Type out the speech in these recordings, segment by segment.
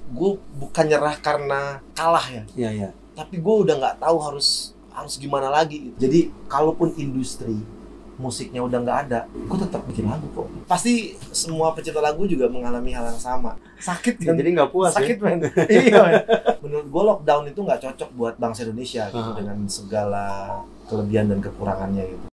gue bukan nyerah karena kalah ya. Iya, iya. Tapi gue udah nggak tahu harus gimana lagi. Jadi kalaupun industri musiknya udah nggak ada, gue tetap bikin lagu kok. Pasti semua pecinta lagu juga mengalami hal yang sama. Sakit kan? Jadi nggak puas Sakit ya? men. Iya men. Menurut gue lockdown itu nggak cocok buat bangsa Indonesia gitu, dengan segala kelebihan dan kekurangannya gitu.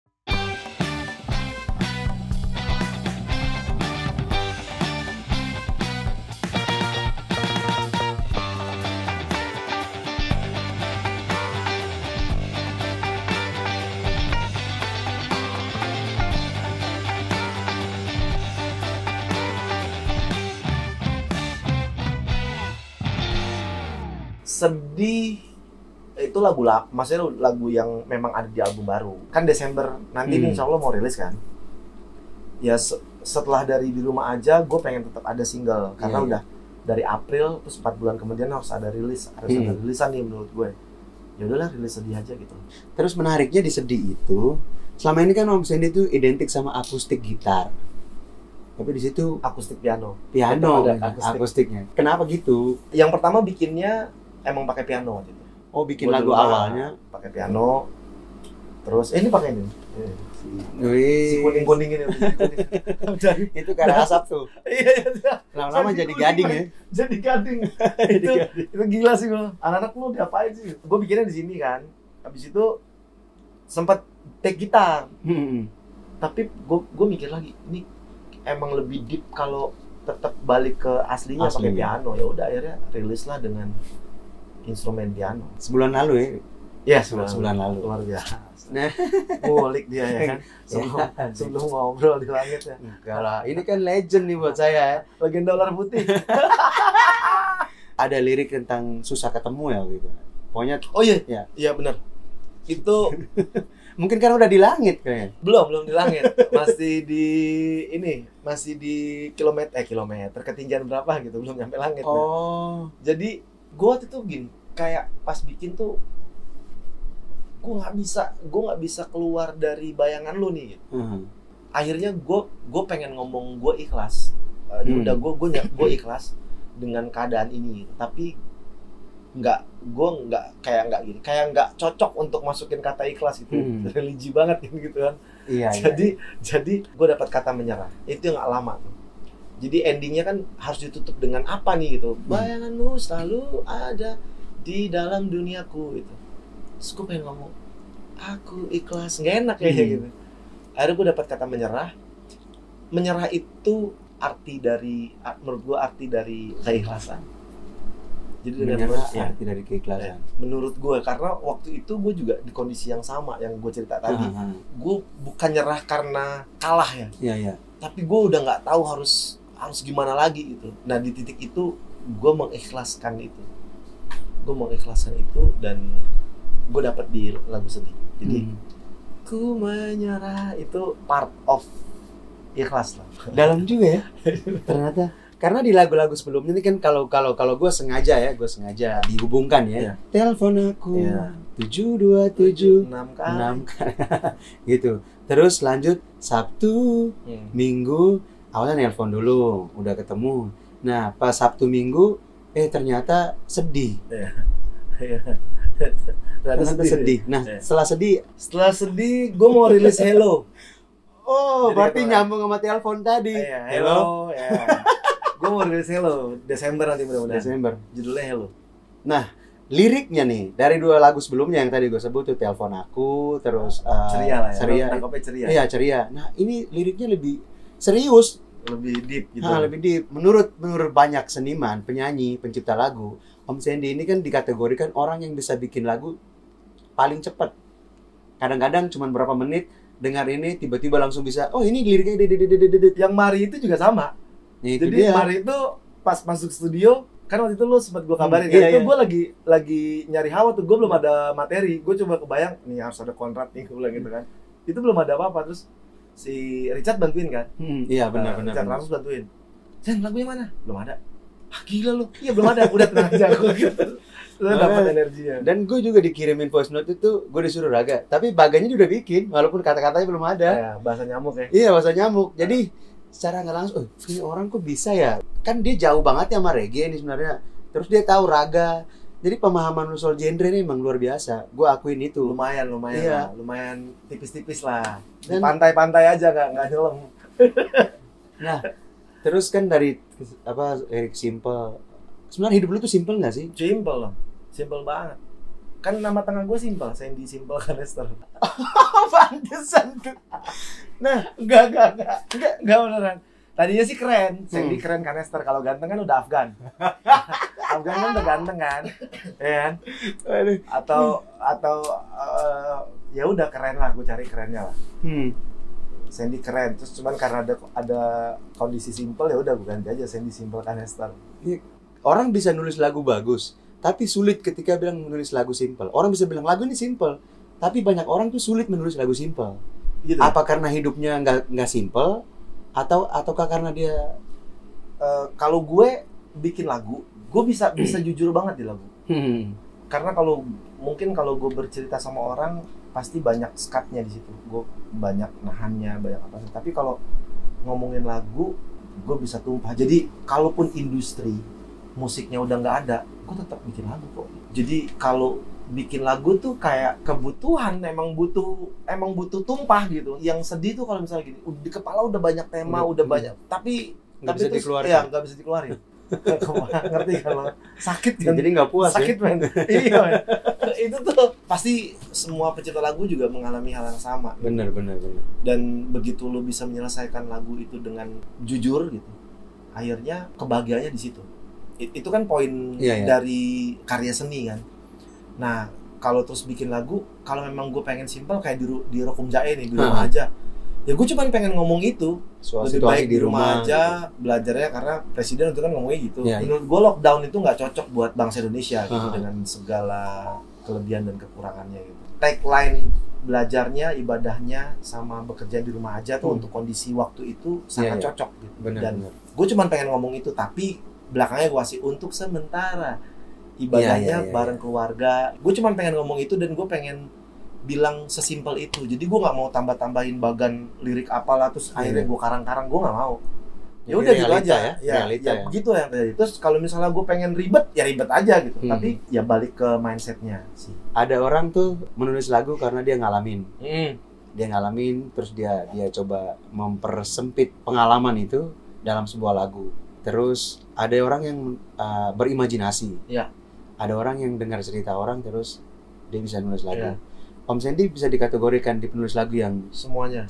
Sedih itu lagu maksudnya lagu yang memang ada di album baru. Kan Desember nanti nih insya Allah mau rilis kan. Ya setelah dari Di Rumah Aja gue pengen tetap ada single karena udah dari April terus 4 bulan kemudian harus ada rilis, harus ada rilisan nih menurut gue. Ya udahlah rilis sedih aja gitu. Terus menariknya di sedih itu, selama ini kan Om Sandy itu identik sama akustik gitar. Tapi di situ Akustik piano. Piano ada akustiknya. Kenapa gitu? Yang pertama bikinnya emang pakai piano gitu. Oh, bikin lagu awalnya pakai piano. Terus ini pakai ini. Si Wih, kuning-kuning ini. itu karena asap tuh. Iya. Lama-lama jadi gading ya. Jadi gading. itu gila sih gua. Anak-anak lu diapain sih? Gue bikinnya di sini kan. Habis itu sempat take gitar. Tapi gue mikir lagi, ini emang lebih deep kalau tetap balik ke aslinya pakai piano. Ya udah akhirnya rilis lah dengan instrumen piano. Sebulan lalu ya? Iya, sebulan lalu. Luar biasa. Nah, ngulik dia ya kan. Sebelum ngobrol di langit ya. Enggak lah, ini kan legend nih buat saya ya. Legenda ular putih. Ada lirik tentang susah ketemu ya gitu. Pokoknya Oh iya. Ya. Iya benar. Itu mungkin kan udah di langit kayaknya. belum di langit. Masih di kilometer ketinggian berapa gitu, belum nyampe langit. Oh. Jadi gua waktu itu gini, kayak pas bikin tuh gue nggak bisa keluar dari bayangan lu nih. Akhirnya gue pengen ngomong gue ikhlas. Ya udah gue ikhlas dengan keadaan ini. Tapi gue nggak cocok untuk masukin kata ikhlas gitu. Religi banget gitu kan. Iya. Jadi gue dapat kata menyerah. Itu yang nggak lama tuh. Jadi endingnya kan harus ditutup dengan apa nih gitu. Bayanganmu selalu ada di dalam duniaku gitu. Terus gue pengen ngomong, aku ikhlas, nggak enak kayaknya gitu. Akhirnya gue dapat kata menyerah. Menyerah itu menurut gue arti dari keikhlasan. Jadi menyerah arti dari keikhlasan. Menurut gue, karena waktu itu gue juga di kondisi yang sama yang gue cerita tadi. Gue bukan nyerah karena kalah ya. Iya. Tapi gue udah nggak tahu harus gimana lagi gitu. Nah di titik itu gue mengikhlaskan itu. Dan gue dapat di lagu sedih. Jadi ku menyerah itu part of ikhlas lah. Dalam juga ya. Ternyata karena di lagu-lagu sebelumnya ini kan kalau gue sengaja dihubungkan ya. Telepon aku 727 6 kali. Gitu. Terus lanjut Sabtu, Minggu, awalnya nelpon dulu, udah ketemu. Nah, pas Sabtu Minggu ternyata sedih. Ternyata sedih. Nah, setelah sedih gue mau rilis Hello. Oh, jadi berarti nyambung sama telepon tadi. Hello. Gue mau rilis Hello Desember nanti mudah-mudahan. Desember. Judulnya Hello. Nah, liriknya nih dari 2 lagu sebelumnya yang tadi gue sebut tuh Telepon Aku, terus ceria lah ya. Ceria. Ceria. Iya, ceria. Nah, ini liriknya lebih serius, lebih deep gitu. Lebih deep. Menurut banyak seniman, penyanyi, pencipta lagu, Om Sandy ini kan dikategorikan orang yang bisa bikin lagu paling cepat. Kadang-kadang cuma berapa menit dengar ini tiba-tiba langsung bisa, oh ini liriknya yang Mari itu juga sama. Jadi Mari itu pas masuk studio kan waktu itu lu sempat gue kabarin itu gue lagi nyari hawa tuh, gue belum ada materi, gue coba kebayang nih harus ada kontrak nih, gue bilang gitu kan. Itu belum ada apa-apa, terus si Richard bantuin kan. Iya benar. Richard Ramos bantuin. Sen, lagunya mana? Belum ada. Gila lu. Iya belum ada. Udah tenang aja gue gitu. Terus dapat energinya. Dan gue juga dikirimin voice note itu, gue disuruh Raga. Tapi baganya juga bikin, walaupun kata-katanya belum ada. Ya, bahasa nyamuk ya. Iya, bahasa nyamuk. Jadi secara nggak langsung, ini orang kok bisa ya? Kan dia jauh banget ya sama reggae ini sebenarnya. Terus dia tahu raga. Jadi pemahaman lu soal genre ini emang luar biasa. Gue akuin itu. Lumayan Iya. lah. Lumayan tipis-tipis lah. Di Dan- pantai-pantai aja nggak nyelam. Nah, terus kan dari Eric simple. Sebenarnya hidup lu tuh simple nggak sih? Simple loh. Simple banget. Kan nama tengah gue simple, Sandy Simple Canester. Pantesan tuh. Nah, enggak beneran. Tadinya sih keren, Sandy keren Canester. Kalau ganteng kan udah Afgan. Afgan kan udah ganteng kan, ya kan? Atau ya udah keren lah, gue cari kerennya lah. Sandy keren, terus cuman karena ada kondisi simple ya udah gue ganti aja Sandy Simple Canester. Orang bisa nulis lagu bagus, tapi sulit ketika bilang menulis lagu simple. Orang bisa bilang lagu ini simple, tapi banyak orang tuh sulit menulis lagu simple. Gitu. Apa karena hidupnya nggak simple, ataukah karena dia kalau gue bikin lagu, gue bisa jujur banget di lagu. Karena mungkin kalau gue bercerita sama orang pasti banyak skatnya di situ. Gue banyak nahannya, banyak apa. Tapi kalau ngomongin lagu, gue bisa tumpah. Jadi kalaupun industri musiknya udah nggak ada, gue tetap bikin lagu kok. Jadi kalau bikin lagu tuh kayak kebutuhan, emang butuh tumpah gitu. Yang sedih tuh kalau misalnya gini, di kepala udah banyak tema, udah banyak, tapi nggak bisa dikeluarin. Iya, nggak bisa dikeluarin. Ngerti kalau sakit kan? Jadi nggak puas sakit ya? men. Iya men. Itu tuh pasti semua pencipta lagu juga mengalami hal yang sama. Bener. Dan begitu lo bisa menyelesaikan lagu itu dengan jujur gitu, akhirnya kebahagiaannya di situ. Itu kan poin dari karya seni kan. Nah, kalau terus bikin lagu, kalau memang gue pengen simple kayak di Rokum Jae nih, di rumah aja. Ya gue cuma pengen ngomong itu. Lebih baik di rumah aja, belajarnya karena presiden itu kan ngomongnya gitu. Menurut gue lockdown itu nggak cocok buat bangsa Indonesia gitu, dengan segala kelebihan dan kekurangannya gitu. Tagline belajarnya, ibadahnya, sama bekerja di rumah aja tuh untuk kondisi waktu itu sangat cocok gitu. Dan gue cuma pengen ngomong itu, tapi belakangnya gue kasih untuk sementara ibadahnya bareng keluarga. Gue cuma pengen ngomong itu dan gue pengen bilang sesimpel itu. Jadi gue nggak mau tambah-tambahin bagan lirik apalah terus akhirnya gue karang-karang, gue nggak mau. Ya udah gitu aja ya begitu yang terjadi. Terus kalau misalnya gue pengen ribet ya ribet aja gitu. Tapi ya balik ke mindsetnya sih. Ada orang tuh menulis lagu karena dia ngalamin. Dia ngalamin, terus dia coba mempersempit pengalaman itu dalam sebuah lagu. Terus ada orang yang berimajinasi. Ada orang yang dengar cerita orang terus dia bisa nulis lagu. Om Sandy bisa dikategorikan di penulis lagu yang semuanya.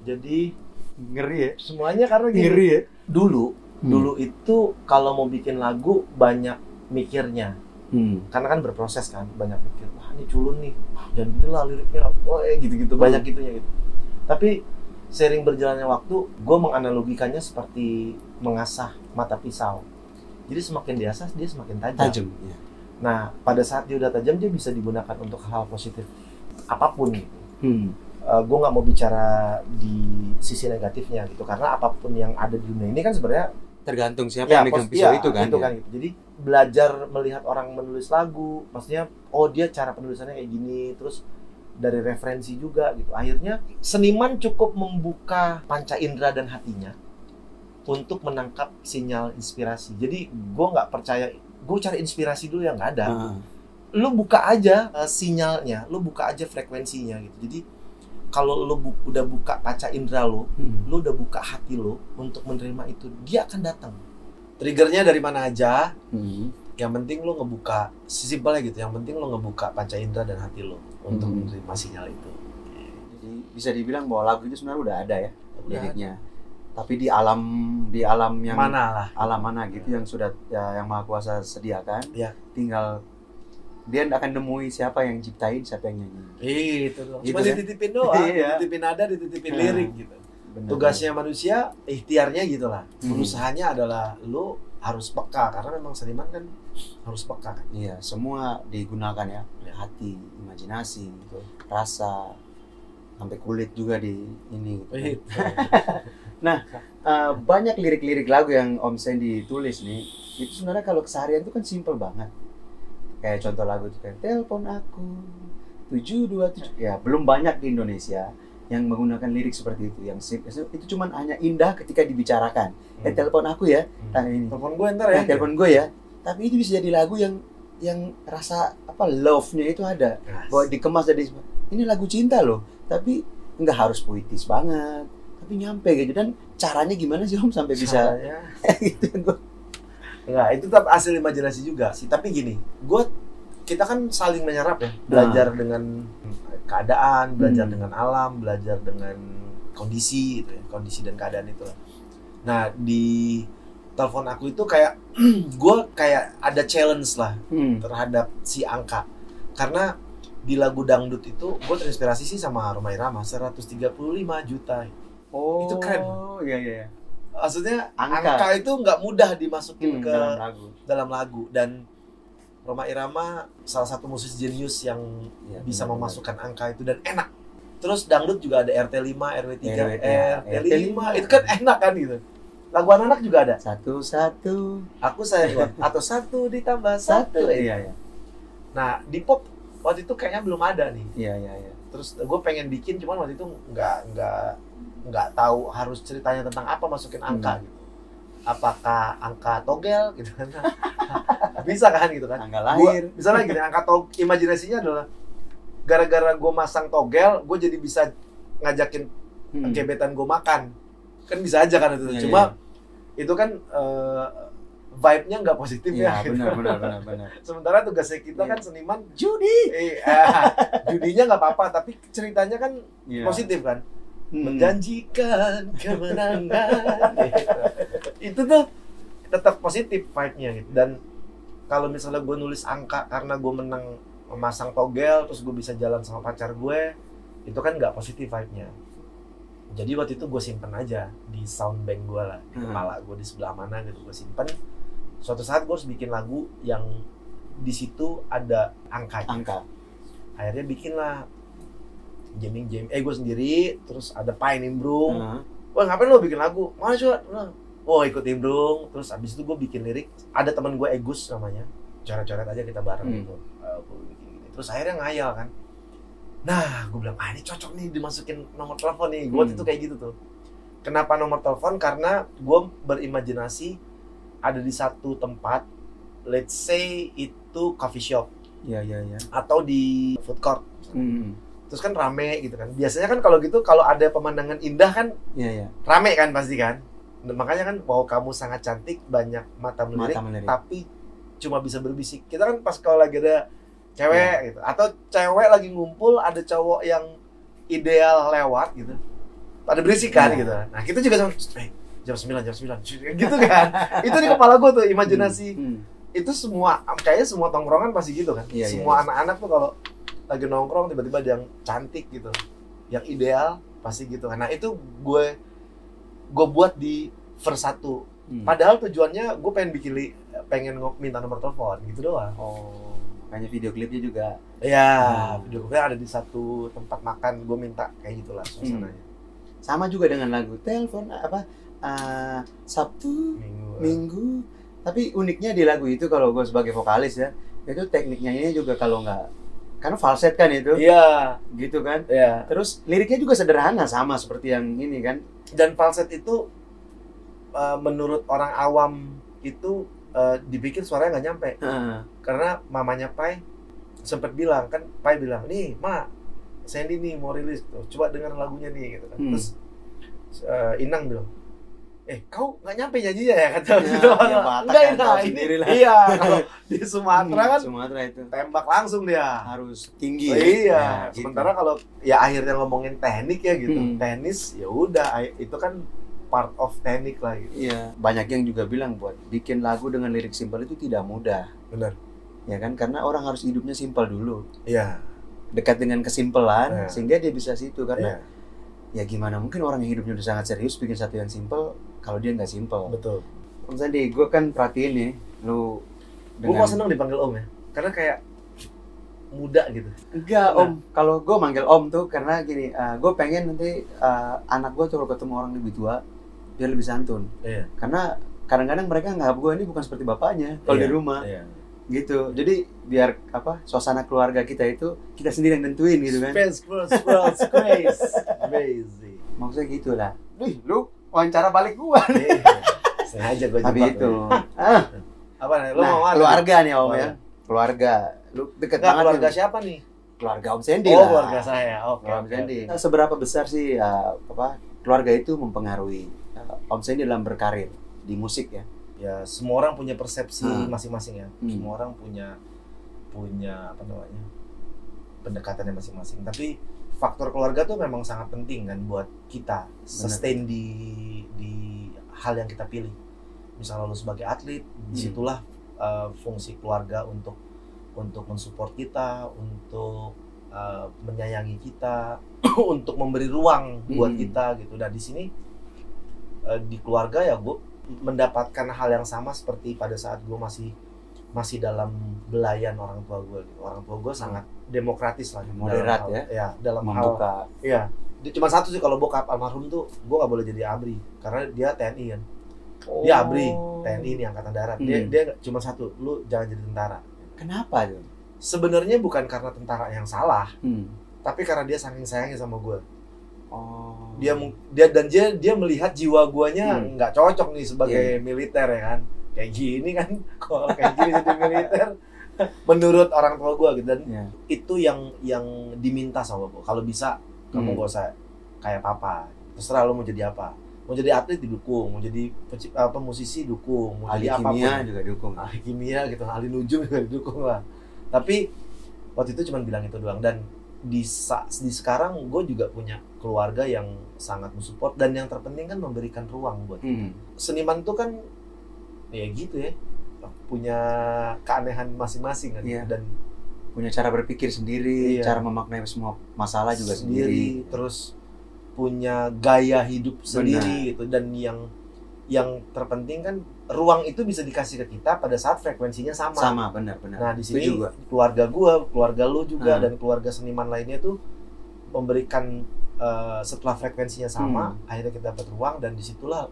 Jadi ngeri ya. Semuanya karena gini. Ngeri ya. Dulu itu kalau mau bikin lagu banyak mikirnya. Karena kan berproses kan, banyak mikir. Wah, ini culun nih. Dan inilah liriknya. Oh, gitu-gitu banyak gitunya gitu. Tapi seiring berjalannya waktu, gue menganalogikannya seperti mengasah mata pisau. Jadi semakin diasah, dia semakin tajam. Nah, pada saat dia udah tajam, dia bisa digunakan untuk hal positif apapun gitu. Gue nggak mau bicara di sisi negatifnya gitu, karena apapun yang ada di dunia ini kan sebenarnya tergantung siapa yang megang pisau itu kan. Gitu. Jadi belajar melihat orang menulis lagu, maksudnya dia cara penulisannya kayak gini, terus dari referensi juga gitu. Akhirnya seniman cukup membuka panca indera dan hatinya untuk menangkap sinyal inspirasi. Jadi gue nggak percaya gue cari inspirasi dulu yang nggak ada. Lu buka aja sinyalnya, lu buka aja frekuensinya gitu. Jadi kalau lu udah buka panca indera lu udah buka hati lu untuk menerima itu, dia akan datang. Triggernya dari mana aja, yang penting lu ngebuka, simpelnya gitu. Yang penting lu ngebuka panca indera dan hati lu untuk menerima sinyal itu. Jadi bisa dibilang bahwa lagu itu sebenarnya udah ada ya liriknya. Tapi di alam yang alam mana gitu yang sudah yang Maha Kuasa sediakan. Tinggal dia akan nemui siapa yang ciptain, siapa yang nyanyi. Itu doang. Cuma dititipin doang, dititipin nada, dititipin lirik gitu. Tugasnya manusia, ikhtiarnya gitulah. Usahanya adalah lu harus peka, karena memang seniman kan harus peka kan. Iya, semua digunakan ya. Hati, imajinasi, rasa, sampai kulit juga di ini gitu. Nah, banyak lirik-lirik lagu yang Om Sandy tulis nih, itu sebenarnya kalau keseharian itu kan simple banget. Kayak contoh lagu itu kayak telepon aku 727. Ya, belum banyak di Indonesia yang menggunakan lirik seperti itu. Yang itu cuman hanya indah ketika dibicarakan. Telepon aku ya. Telepon gue ntar ya. Telepon gue ya. tapi itu bisa jadi lagu yang rasa apa love-nya itu ada. Bahwa dikemas jadi ini lagu cinta loh, tapi nggak harus puitis banget, tapi nyampe gitu. Dan caranya gimana sih Om sampai bisa gitu? Enggak, itu tetap hasil imajinasi juga sih. Tapi gini, kita kan saling menyerap ya, belajar dengan keadaan, belajar dengan alam, belajar dengan kondisi gitu ya, kondisi dan keadaan itu. Nah, di telepon aku itu kayak gue kayak ada challenge lah terhadap si angka, karena di lagu dangdut itu gue terinspirasi sih sama Rhoma Irama 135 juta. Oh, itu keren. Iya. Maksudnya angka itu nggak mudah dimasukin ke dalam lagu. Dan Rhoma Irama salah satu musisi jenius yang bisa memasukkan angka itu dan enak. Terus dangdut juga ada RT5, RW3, RT5 itu kan enak kan gitu. Lagu anak-anak juga ada. Satu-satu aku sayang atau satu ditambah satu. Iya. Nah, di pop waktu itu kayaknya belum ada nih. Iya. Terus gue pengen bikin, cuman waktu itu nggak tahu harus ceritanya tentang apa, masukin angka gitu. Apakah angka togel gitu kan? Bisa kan gitu kan? Angka lahir. Misalnya gini, imajinasinya adalah gara-gara gue masang togel, gue jadi bisa ngajakin gebetan gue makan. Kan bisa aja kan itu. Cuma itu kan vibe-nya nggak positif ya. Benar. Sementara tugasnya kita kan seniman judi. Judinya nggak apa-apa, tapi ceritanya kan positif kan. Menjanjikan kemenangan. Itu tuh tetap positif vibe-nya gitu. Dan kalau misalnya gue nulis angka karena gue menang memasang togel, terus gue bisa jalan sama pacar gue, itu kan nggak positif vibe-nya. Jadi waktu itu gue simpen aja di soundbank gue lah, di kepala gue di sebelah mana gitu gue simpen. Suatu saat gue harus bikin lagu yang di situ ada angka. Akhirnya bikinlah jamming gue sendiri, terus ada Pai nimbrung. Wah, ngapain lo bikin lagu? Mana coba? Oh, ikut nimbrung. Terus abis itu gue bikin lirik. Ada teman gue Agus namanya. Coret-coret aja kita bareng gitu. Terus akhirnya ngayal kan. Nah, gue bilang, ini cocok nih dimasukin nomor telepon nih. Gue itu kayak gitu tuh. Kenapa nomor telepon? Karena gue berimajinasi ada di satu tempat, let's say itu coffee shop. Iya. Atau di food court. Terus kan rame gitu kan. Biasanya kan kalau gitu, kalau ada pemandangan indah kan rame kan pasti kan. Nah, makanya kan, wow kamu sangat cantik, banyak mata melirik, tapi cuma bisa berbisik. Kita kan pas kalau lagi ada cewek gitu, atau cewek lagi ngumpul, ada cowok yang ideal lewat gitu, pada berisik kan gitu. Nah kita juga sama, jam 9 gitu kan. Itu di kepala gue tuh imajinasi. Itu kayaknya semua tongkrongan pasti gitu kan. Semua anak-anak tuh kalau lagi nongkrong tiba-tiba ada yang cantik gitu, yang ideal pasti gitu. Nah itu gue buat di verse 1. Padahal tujuannya gue pengen minta nomor telepon gitu doang. Oh, makanya video klipnya juga. Iya, video klipnya ada di satu tempat makan. Gue minta kayak gitulah suasananya. Sama juga dengan lagu telepon Sabtu, Minggu. Tapi uniknya di lagu itu, kalau gue sebagai vokalis ya, itu tekniknya ini juga kalau nggak, karena falset kan itu. Iya. Gitu kan. Iya. Terus liriknya juga sederhana, sama seperti yang ini kan. Dan falset itu menurut orang awam itu dipikir suaranya nggak nyampe. Karena mamanya Pai sempat bilang kan, Pai bilang, nih Ma, Sandy nih mau rilis tuh, coba denger lagunya nih gitu kan. Terus Inang bilang, kau nggak nyampe nyanyinya ya kata gitu. Enggak, ini iya, kalau di Sumatera kan Sumatera itu tembak langsung dia, harus tinggi. Iya. Sementara kalau ya akhirnya ngomongin teknik ya gitu, tenis ya udah itu kan part of teknik lah gitu. Iya. Banyak yang juga bilang buat bikin lagu dengan lirik simpel itu tidak mudah. Benar. Ya kan, karena orang harus hidupnya simpel dulu. Iya. Dekat dengan kesimpelan sehingga dia bisa situ, karena ya gimana mungkin orang yang hidupnya udah sangat serius bikin satu yang simpel kalau dia nggak simpel. Betul. Om Sandi, gue kan perhatiin nih lu dengan... Gue kok seneng dipanggil Om ya, karena kayak muda gitu. Enggak Om, kalau gue manggil Om tuh karena gini, gue pengen nanti anak gue tuh kalau ketemu orang lebih tua biar lebih santun. Karena kadang-kadang mereka nganggap gue ini bukan seperti bapaknya kalau di rumah. Gitu. Jadi biar suasana keluarga kita itu kita sendiri yang nentuin gitu kan. Crazy. Maksudnya gitulah. Lu wawancara balik gua nih. Sengaja gua tapi itu. Apa nih? Lo Nah, mau apa? keluarga nih Om Oh, ya. ya. Keluarga. Lu deket Nggak, banget keluarga nih. siapa nih? Keluarga Om Sandy Oh, lah. keluarga saya. Oke. Keluarga Om oke, Sandy. oke. Seberapa besar sih keluarga itu mempengaruhi Om Sandy dalam berkarir di musik ya? Ya, semua orang punya persepsi masing-masing ya. Hmm. Semua orang punya apa namanya? Pendekatannya masing-masing. Tapi faktor keluarga tuh memang sangat penting kan buat kita sustain di hal yang kita pilih. Misalnya lo sebagai atlet, disitulah fungsi keluarga untuk mensupport kita, untuk menyayangi kita, untuk memberi ruang buat kita gitu. Dan di sini di keluarga ya gue mendapatkan hal yang sama seperti pada saat gue masih dalam belayan orang tua gue gitu. Orang tua gue sangat demokratis lah, moderat dalam hal, ya, dalam membuka. hal, ya. Dia cuma satu sih, kalau bokap almarhum tuh gue nggak boleh jadi ABRI karena dia TNI kan. Dia ABRI, TNI nih angkatan darat. Dia cuma satu, lu jangan jadi tentara. Kenapa tuh? Sebenarnya bukan karena tentara yang salah, tapi karena dia saking sayangnya sama gue. Oh. Dia melihat jiwa guanya nggak cocok nih sebagai militer ya kan. Kayak gini kan, kalau kayak gini jadi militer menurut orang tua gue gitu. Dan itu yang diminta sama gue. Kalau bisa kamu gak usah kayak papa, terserah lo mau jadi apa. Mau jadi atlet didukung, mau jadi musisi dukung, mau ahli jadi apapun. kimia juga dukung. Ahli kimia gitu, ahli nujum juga didukung lah. Tapi waktu itu cuma bilang itu doang. Dan di sekarang gue juga punya keluarga yang sangat mensupport, dan yang terpenting kan memberikan ruang buat kita. Seniman tuh kan ya gitu ya, punya keanehan masing-masing kan, dan punya cara berpikir sendiri, cara memaknai semua masalah juga sendiri. Terus punya gaya hidup sendiri gitu. Dan yang terpenting kan ruang itu bisa dikasih ke kita pada saat frekuensinya sama. Benar. Nah di sini keluarga gua, keluarga lu juga, dan keluarga seniman lainnya tuh memberikan setelah frekuensinya sama, akhirnya kita dapat ruang, dan disitulah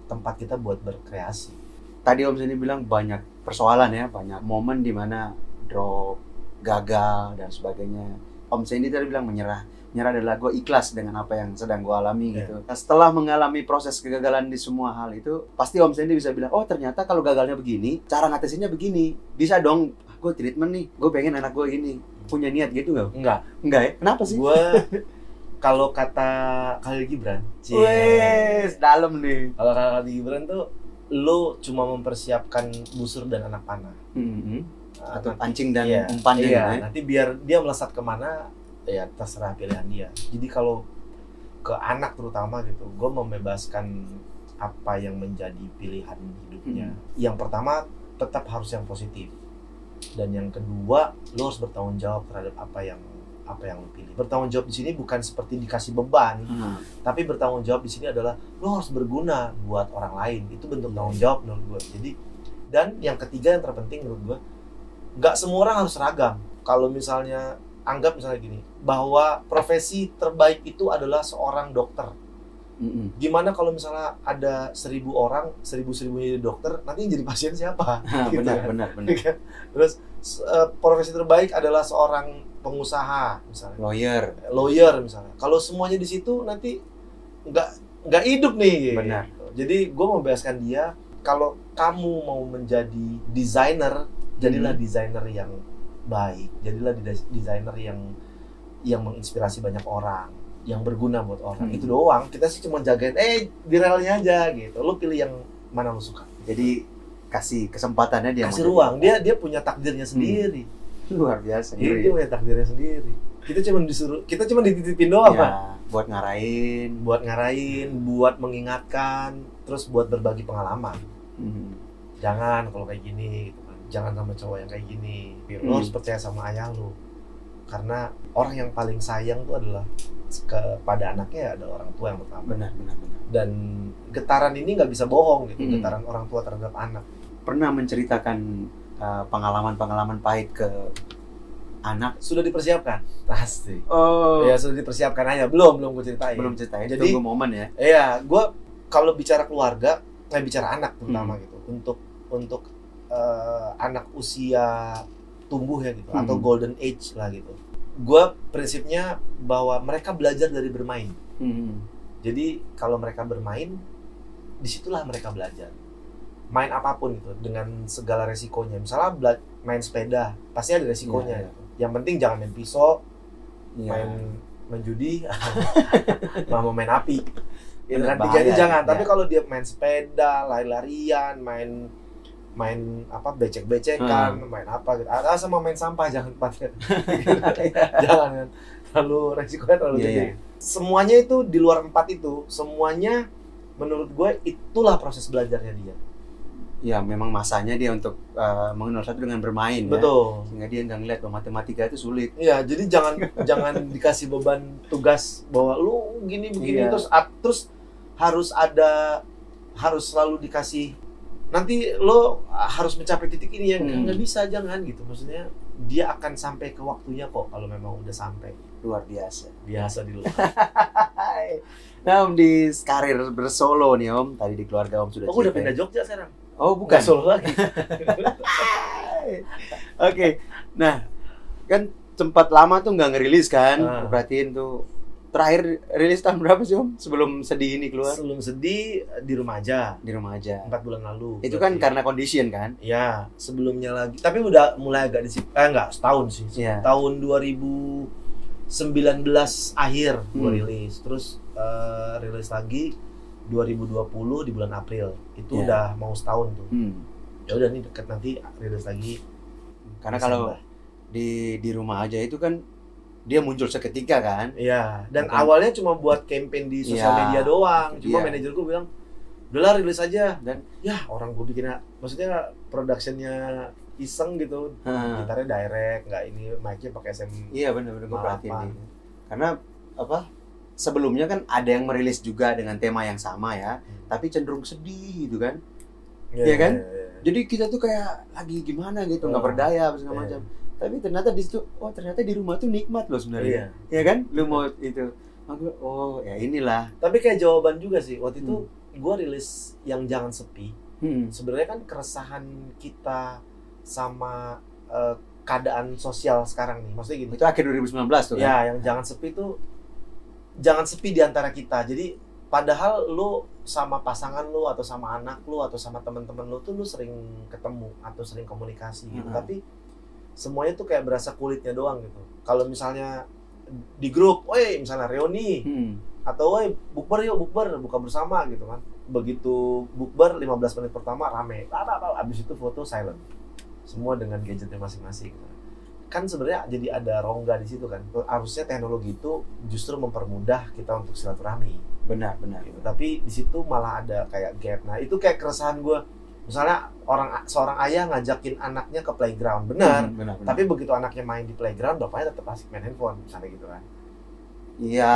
tempat kita buat berkreasi. Tadi Om Sandy bilang banyak persoalan ya, banyak momen di mana drop, gagal dan sebagainya. Om Sandy tadi bilang menyerah adalah gue ikhlas dengan apa yang sedang gue alami gitu. Nah, setelah mengalami proses kegagalan di semua hal itu, pasti Om Sandy bisa bilang, oh ternyata kalau gagalnya begini, cara ngatasinnya begini. Bisa dong, gue treatment nih, gue pengen anak gue ini. Punya niat gitu gak? Enggak ya? Kenapa sih? Gue kalau kata Khalil Gibran, wes dalam nih. Kalau Khalil Gibran tuh, lo cuma mempersiapkan busur dan anak panah. Atau pancing dan umpan dia. Nanti biar dia melesat kemana, ya terserah pilihan dia. Jadi kalau ke anak terutama gitu, gue membebaskan apa yang menjadi pilihan hidupnya. Yang pertama tetap harus yang positif, dan yang kedua lo harus bertanggung jawab terhadap apa yang lo pilih. Bertanggung jawab di sini bukan seperti dikasih beban, tapi bertanggung jawab di sini adalah lo harus berguna buat orang lain. Itu bentuk tanggung jawab menurut gue. Jadi, dan yang ketiga yang terpenting menurut gue, nggak semua orang harus seragam. Kalau misalnya anggap misalnya gini, bahwa profesi terbaik itu adalah seorang dokter. Gimana kalau misalnya ada 1.000 orang, 1.000-1.000 dokter, nanti yang jadi pasien siapa? Gitu benar. Terus profesi terbaik adalah seorang pengusaha, misalnya. Lawyer misalnya. Kalau semuanya di situ nanti nggak hidup nih. Benar. Jadi gue membebaskan dia. Kalau kamu mau menjadi desainer, jadilah desainer yang baik. Jadilah desainer yang menginspirasi banyak orang, yang berguna buat orang. Itu doang. Kita sih cuma jagain di relnya aja gitu. Lu pilih yang mana lu suka. Jadi kasih kesempatannya dia, kasih ruang. Dia punya takdirnya sendiri. Luar biasa. Dia punya takdirnya sendiri. Kita cuma dititipin doang, Pak. Buat ngarahin, buat mengingatkan, terus buat berbagi pengalaman. Jangan kalau kayak gini gitu kan. Jangan sama cowok yang kayak gini. Lo harus percaya sama ayah lo. Karena orang yang paling sayang tuh adalah kepada anaknya adalah orang tua yang pertama. Benar. Dan getaran ini nggak bisa bohong gitu. Getaran orang tua terhadap anak. Pernah menceritakan pengalaman pahit ke anak? Sudah dipersiapkan, pasti. Ya sudah dipersiapkan aja. Belum gue ceritain. Belum ceritain. Jadi tunggu momen ya. Iya, gue kalau bicara keluarga, bicara anak terutama gitu. Untuk anak usia tumbuh ya gitu, atau golden age lah gitu. Gue prinsipnya bahwa mereka belajar dari bermain. Jadi kalau mereka bermain, disitulah mereka belajar. main apapun gitu dengan segala resikonya. Misalnya main sepeda pasti ada resikonya. Gitu. Yang penting jangan main pisau, main judi, mau main api. Gitu kan, tiga itu jangan. Tapi kalau dia main sepeda, lari-larian, main apa becek-becekan, main apa gitu. Sama main sampah jangan jangan kan. Terlalu resikonya terlalu gede. Semuanya itu di luar 4 itu, semuanya menurut gue itulah proses belajarnya dia. Ya memang masanya dia untuk mengenal satu dengan bermain. Betul. Ya. Sehingga dia nggak ngeliat bahwa matematika itu sulit. Iya, jadi jangan dikasih beban tugas bahwa lu gini begini terus harus selalu dikasih nanti lo harus mencapai titik ini yang nggak bisa, jangan gitu. Maksudnya dia akan sampai ke waktunya kok kalau memang udah sampai. Luar biasa di luar. Nah, Om, di karir bersolo nih Om, tadi di keluarga Om sudah udah pindah Jogja sekarang. Oh bukan, solo lagi. Oke. Nah kan sempat lama tuh nggak ngerilis kan. Perhatiin tuh terakhir rilis tahun berapa sih Om? Sebelum Sedih ini keluar? Sebelum Sedih di rumah aja. 4 bulan lalu. Itu kan karena condition kan? Iya, sebelumnya lagi. Tapi udah mulai agak enggak, setahun sih. Tahun 2019 akhir gua rilis. Terus rilis lagi 2020 di bulan April. Itu udah mau setahun tuh. Ya udah nih deket nanti rilis lagi. Karena kalau di rumah aja itu kan dia muncul seketika kan? Iya, dan awalnya cuma buat campaign di sosial media doang. Cuma manajer gue bilang, udahlah rilis aja. Dan ya orang gue bikinnya, maksudnya productionnya iseng gitu. Gitarnya direct, nggak ini mic-nya pakai SM. Iya benar-benar gue perhatiin. Karena apa? Sebelumnya kan ada yang merilis juga dengan tema yang sama ya, tapi cenderung sedih gitu kan? Iya kan? Jadi kita tuh kayak lagi gimana gitu, nggak berdaya segala macam. Tapi ternyata di situ, ternyata di rumah tuh nikmat loh sebenarnya. Iya kan? Lu mau itu. Ya inilah. Tapi kayak jawaban juga sih. Waktu itu gue rilis yang Jangan Sepi. Sebenarnya kan keresahan kita sama keadaan sosial sekarang nih. Maksudnya gini. Itu akhir 2019 tuh kan? Ya, yang Jangan Sepi tuh jangan sepi di antara kita. Jadi padahal lu sama pasangan lu atau sama anak lu atau sama teman-teman lu tuh lu sering ketemu atau sering komunikasi gitu. Tapi semuanya tuh kayak berasa kulitnya doang gitu. Kalau misalnya di grup, misalnya reuni atau bukber yuk, buka bersama gitu kan. Begitu bukber 15 menit pertama rame, abis itu foto silent. Semua dengan gadgetnya masing-masing gitu. Kan sebenarnya jadi ada rongga di situ kan. Harusnya teknologi itu justru mempermudah kita untuk silaturahmi. Benar. Gitu. Tapi di situ malah ada kayak gap. Nah, itu kayak keresahan gue. Misalnya seorang ayah ngajakin anaknya ke playground, benar. Tapi begitu anaknya main di playground, bapaknya tetap asik main handphone, misalnya gitu kan. Iya.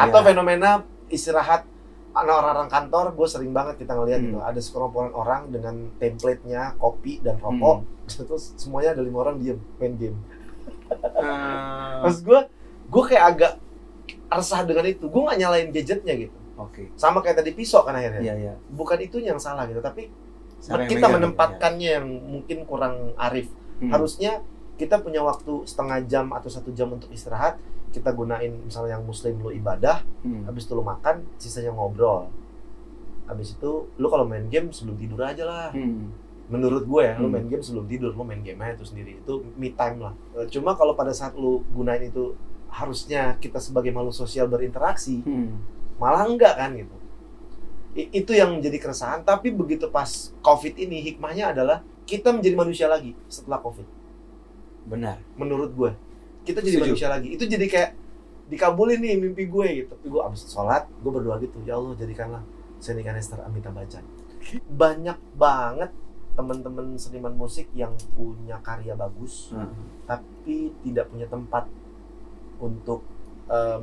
Atau fenomena istirahat orang-orang kantor, gue sering banget kita ngeliat gitu. Ada sekerompolan orang dengan template-nya kopi dan rokok, terus semuanya ada 5 orang diem main game. Maksud gue kayak agak resah dengan itu. Gue nggak nyalain gadgetnya gitu. Sama kayak tadi pisau kan akhirnya. Iya. Bukan itu yang salah gitu, tapi kita menempatkannya yang mungkin kurang arif. Harusnya kita punya waktu setengah jam atau 1 jam untuk istirahat. Kita gunain misalnya yang muslim lu ibadah, habis itu lu makan, sisanya ngobrol. Habis itu lu kalau main game sebelum tidur aja lah. Menurut gue ya, lu main game sebelum tidur, lu main game aja itu sendiri. Itu me time lah. Cuma kalau pada saat lu gunain itu harusnya kita sebagai makhluk sosial berinteraksi, malah enggak kan gitu. Itu yang menjadi keresahan. Tapi begitu pas COVID ini, hikmahnya adalah kita menjadi manusia lagi setelah COVID. Benar. Menurut gue, kita jadi manusia lagi. Itu jadi kayak dikabulin nih mimpi gue gitu. Tapi gue abis sholat, gue berdoa gitu, ya Allah jadikanlah saya nikah Esther Amitabh Bachchan. Banyak banget teman-teman seniman musik yang punya karya bagus, tapi tidak punya tempat untuk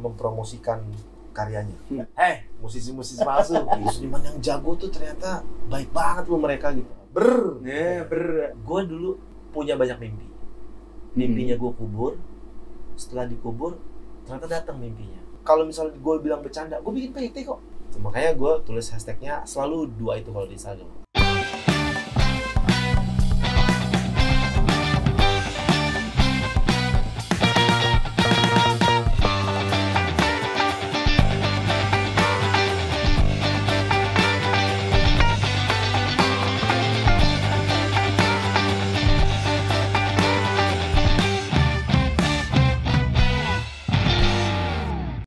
mempromosikan karyanya. Musisi-musisi palsu. Seniman yang jago tuh ternyata baik banget loh mereka gitu. Gue dulu punya banyak mimpi. Mimpinya gue kubur. Setelah dikubur, ternyata datang mimpinya. Kalau misalnya gue bilang bercanda, gue bikin PT kok. Makanya gue tulis hashtagnya selalu 2 itu kalau di Instagram.